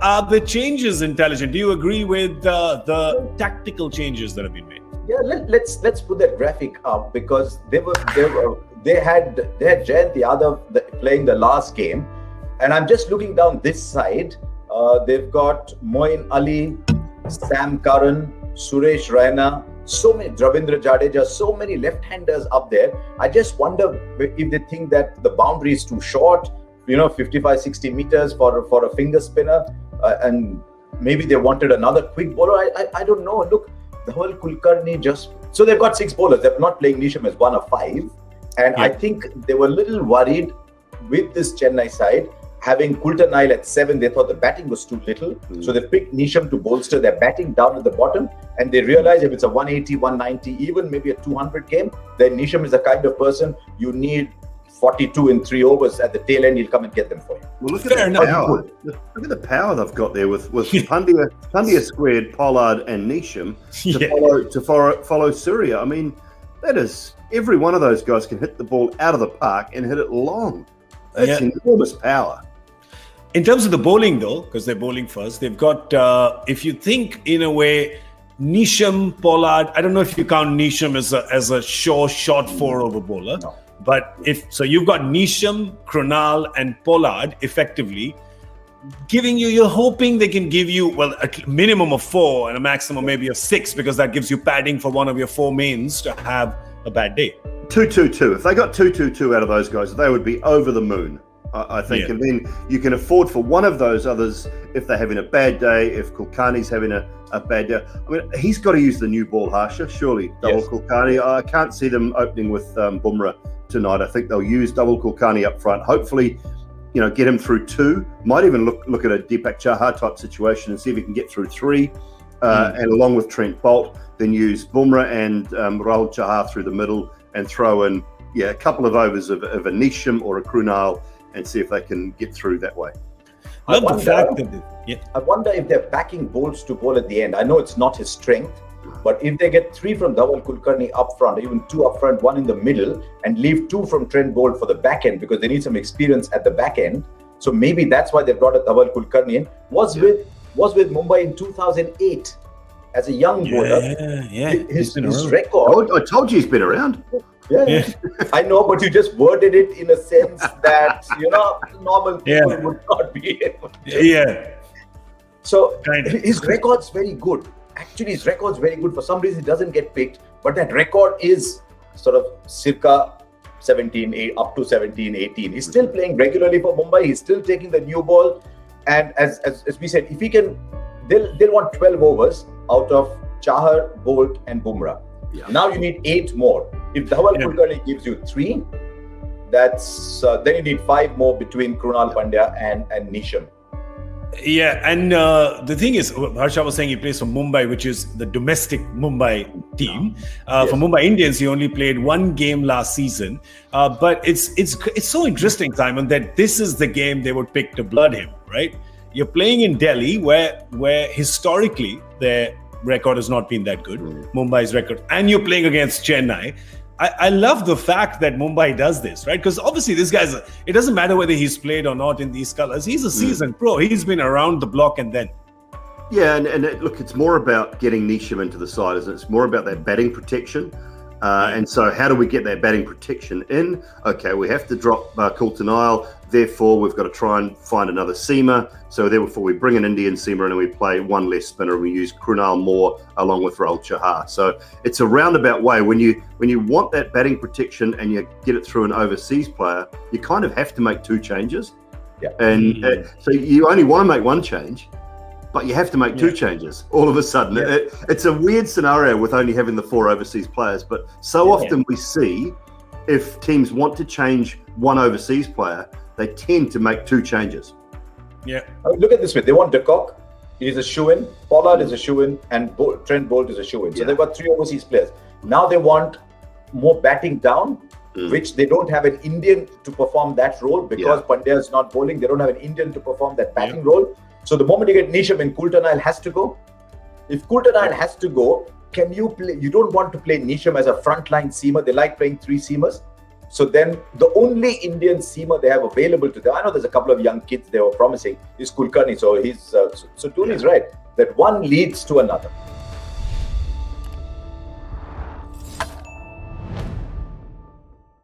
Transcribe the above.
are the changes intelligent? Do you agree with the tactical changes that have been made? Yeah, let's put that graphic up, because they had Jayant Yadav playing the last game, and I'm just looking down this side. They've got Moin Ali, Sam Curran, Suresh Raina, so many, Ravindra Jadeja, so many left-handers up there. I just wonder if they think that the boundary is too short, 55-60 meters for a finger spinner, and maybe they wanted another quick bowler. I don't know. Look, Doull, Kulkarni so they've got 6 bowlers. They're not playing Neesham as 1 of 5, and I think they were a little worried with this Chennai side. Having Kulkarni at 7, they thought the batting was too little. So they picked Neesham to bolster their batting down at the bottom. And they realized if it's a 180, 190, even maybe a 200 game, then Neesham is the kind of person you need 42 in 3 overs. At the tail end, he'll come and get them for you. Well, look at the power. Look at the power they've got there with Pandya squared, Pollard and Neesham to follow Surya. I mean, that is, every one of those guys can hit the ball out of the park and hit it long. That's enormous power. In terms of the bowling, though, because they're bowling first, they've got, if you think in a way, Neesham, Pollard, I don't know if you count Neesham as a sure short 4-over bowler. No. But you've got Neesham, Krunal and Pollard effectively giving you're hoping they can give you, well, a minimum of 4 and a maximum maybe of 6, because that gives you padding for one of your 4 mains to have a bad day. 2-2-2. If they got 2-2-2 out of those guys, they would be over the moon, I think. And then you can afford for one of those others if they're having a bad day, if Kulkarni's having a bad day. I mean, he's got to use the new ball, Harsha, surely, Doull Kulkarni. I can't see them opening with Bumrah tonight. I think they'll use Doull Kulkarni up front. Hopefully, get him through 2. Might even look at a Deepak Chahar type situation and see if he can get through 3. And along with Trent Boult, then use Bumrah and Rahul Chahar through the middle and throw in a couple of overs of a Neesham or a Krunal and see if they can get through that way. I wonder if they're packing bowls to bowl at the end. I know it's not his strength, but if they get 3 from Doull Kulkarni up front, even 2 up front, 1 in the middle, and leave 2 from Trent Boult for the back end, because they need some experience at the back end. So maybe that's why they brought a Doull Kulkarni in. Was with Mumbai in 2008 as a young bowler. His record. I told you he's been around. Yeah. I know, but you just worded it in a sense that normal people would not be able to. So his record's very good. Actually, his record's very good. For some reason, he doesn't get picked, but that record is sort of circa 17, up to 17, 18. He's still playing regularly for Mumbai. He's still taking the new ball, and as we said, if he can, they'll want 12 overs out of Chahar, Boult, and Bumrah. Yeah. Now you need 8 more. If Doull Kulkarni gives you 3, that's then you need 5 more between Krunal Pandya and Neesham. Yeah, and the thing is, Harsha was saying he plays for Mumbai, which is the domestic Mumbai team. For Mumbai Indians, he only played 1 game last season. But it's so interesting, Simon, that this is the game they would pick to blood him, right? You're playing in Delhi, where historically their record has not been that good, Mumbai's record, and you're playing against Chennai. I love the fact that Mumbai does this, right? Because obviously this guy's, it doesn't matter whether he's played or not in these colours. He's a seasoned pro. He's been around the block and then. Yeah, and look, it's more about getting Neesham into the side, isn't it? It's more about that batting protection. And so how do we get that batting protection in? Okay, we have to drop Kulkarni. Therefore, we've got to try and find another seamer. So therefore, we bring an Indian seamer in and we play 1 less spinner. We use Krunal more along with Rahul Chahar. So it's a roundabout way. When you want that batting protection and you get it through an overseas player, you kind of have to make 2 changes. Yeah. And so you only want to make 1 change, but you have to make 2 changes all of a sudden. Yeah. It's a weird scenario with only having the 4 overseas players, but so often we see if teams want to change 1 overseas player, they tend to make 2 changes. Yeah. I mean, look at this way. They want De Kock. He's a shoe-in. Pollard is a shoe-in. And Trent Boult is a shoe-in. So they've got 3 overseas players. Now they want more batting down, which they don't have an Indian to perform that role because Pandya is not bowling. They don't have an Indian to perform that batting role. So the moment you get Neesham and Kulkarni has to go. If Kulkarni has to go, can you play? You don't want to play Neesham as a frontline seamer. They like playing 3 seamers. So then the only Indian seamer they have available to them, I know there's a couple of young kids they were promising, is Kulkarni. So Dhoni is right, that one leads to another.